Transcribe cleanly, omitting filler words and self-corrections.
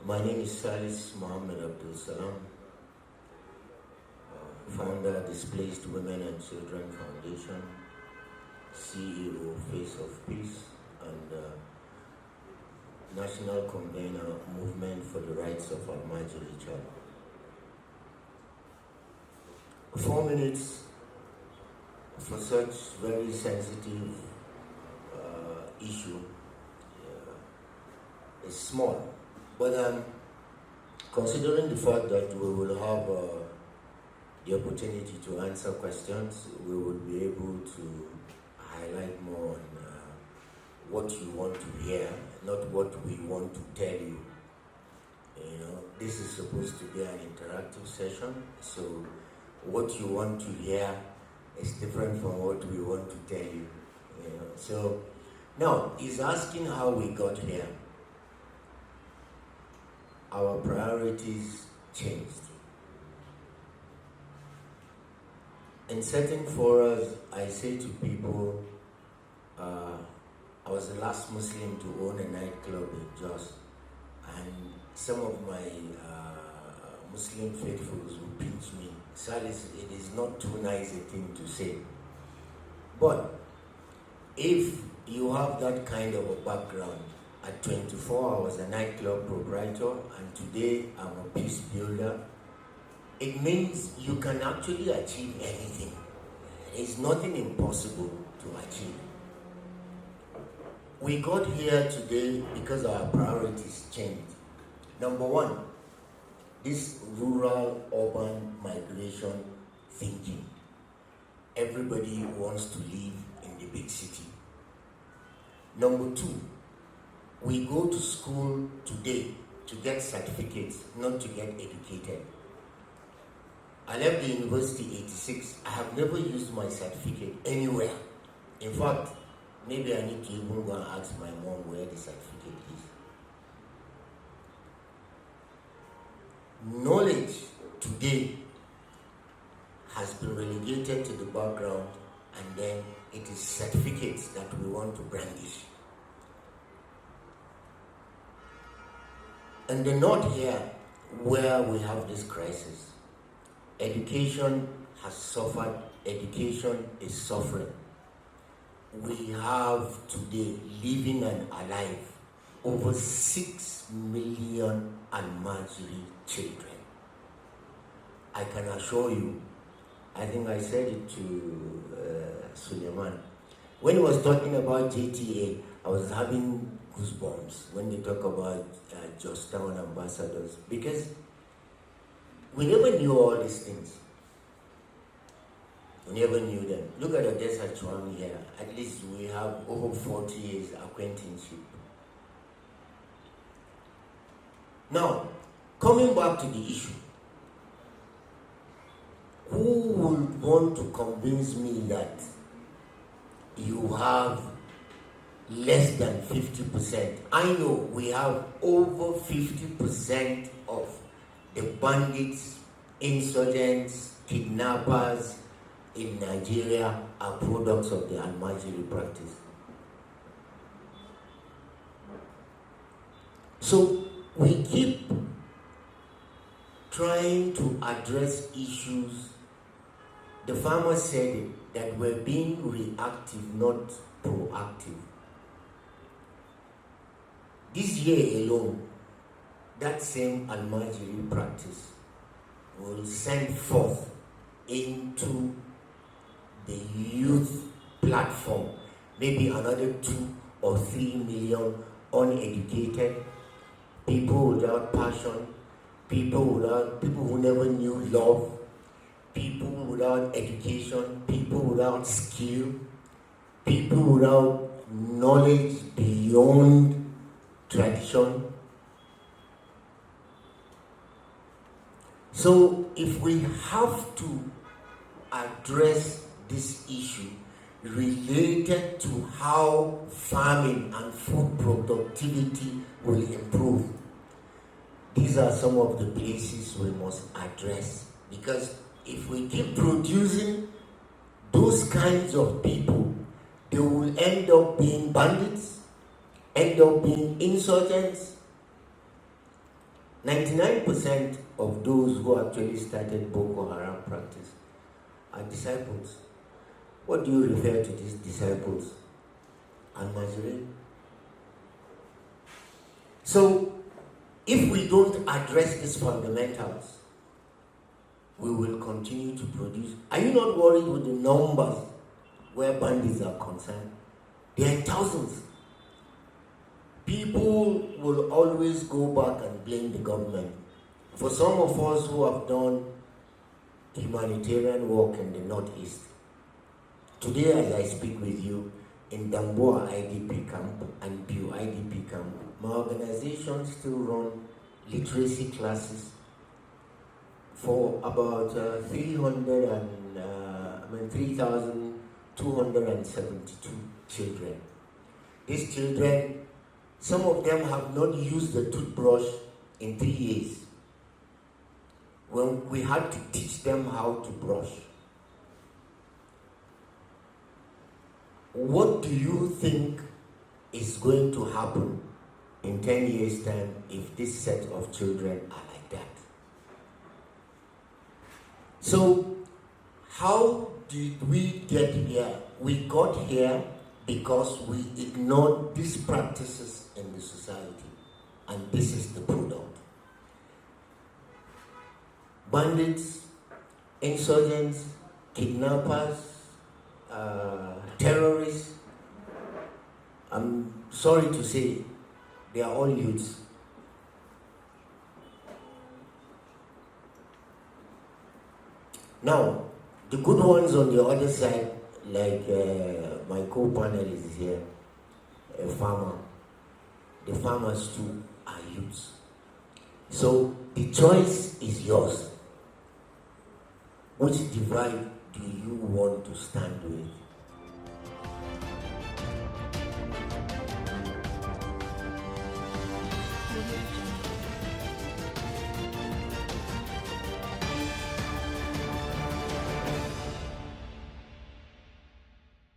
My name is Salis Muhammed, founder Displaced Women and Children Foundation, CEO Face of Peace, and National Convener Movement for the Rights of Almajiri Child. 4 minutes for such very sensitive issue is small, but considering the fact that we will have the opportunity to answer questions, we will be able to highlight more on what you want to hear, not what we want to tell you. You know, this is supposed to be an interactive session, so what you want to hear is different from what we want to tell you. You know, so now he's asking how we got here. Our priorities changed. In certain forums, I say to people, I was the last Muslim to own a nightclub in Jos, and some of my Muslim faithfuls will pinch me. Salis, it is not too nice a thing to say. But if you have that kind of a background, at 24 I was a nightclub proprietor, and today I'm a peace builder, it means you can actually achieve anything. There's nothing impossible to achieve. We got here today because our priorities changed. Number one, this rural-urban migration thinking. Everybody wants to live in the big city. Number two, we go to school today to get certificates, not to get educated. I left the university 86. I have never used my certificate anywhere. In fact, maybe I need to even go and ask my mom where the certificate is. Knowledge today has been relegated to the background, and then it is certificates that we want to brandish. And the north here, where we have this crisis, education has suffered, education is suffering. We have today, living and alive, over 6 million Almajiri children. I can assure you, I think I said it to Suleiman. When he was talking about JTA, I was having goosebumps when they talk about Georgetown ambassadors, because we never knew all these things. We never knew them. Look at the desert one here. At least we have over 40 years acquaintanceship. Now, coming back to the issue, who would want to convince me that you have less than 50%? I know we have over 50% of the bandits, insurgents, kidnappers in Nigeria are products of the Almajiri practice. So we keep trying to address issues. The farmer said it, that we're being reactive, not proactive. This year alone, that same Almajiri practice will send forth into the youth platform maybe another 2 or 3 million uneducated people without passion, people who never knew love, people without education, people without skill, people without knowledge beyond tradition. So if we have to address this issue related to how farming and food productivity will improve, these are some of the places we must address. Because if we keep producing those kinds of people, they will end up being bandits, end up being insurgents, 99% of those who actually started Boko Haram practice are disciples. What do you refer to these disciples? Al-Mazirin. So, if we don't address these fundamentals, we will continue to produce. Are you not worried with the numbers where bandits are concerned? There are thousands. People will always go back and blame the government. For some of us who have done humanitarian work in the Northeast, today as I speak with you, in Damboa IDP camp and Biu IDP camp, my organization still run literacy classes for about 3,272 children. These children, some of them have not used the toothbrush in 3 years. When we had to teach them how to brush. What do you think is going to happen in 10 years' time if this set of children are like that? So, how did we get here? We got here because we ignored these practices in the society, and this is the product. Bandits, insurgents, kidnappers, terrorists, I'm sorry to say, they are all youths. Now, the good ones on the other side, like my co-panelist is here, a farmer. The farmers too are youths. So the choice is yours. Which divide do you want to stand with?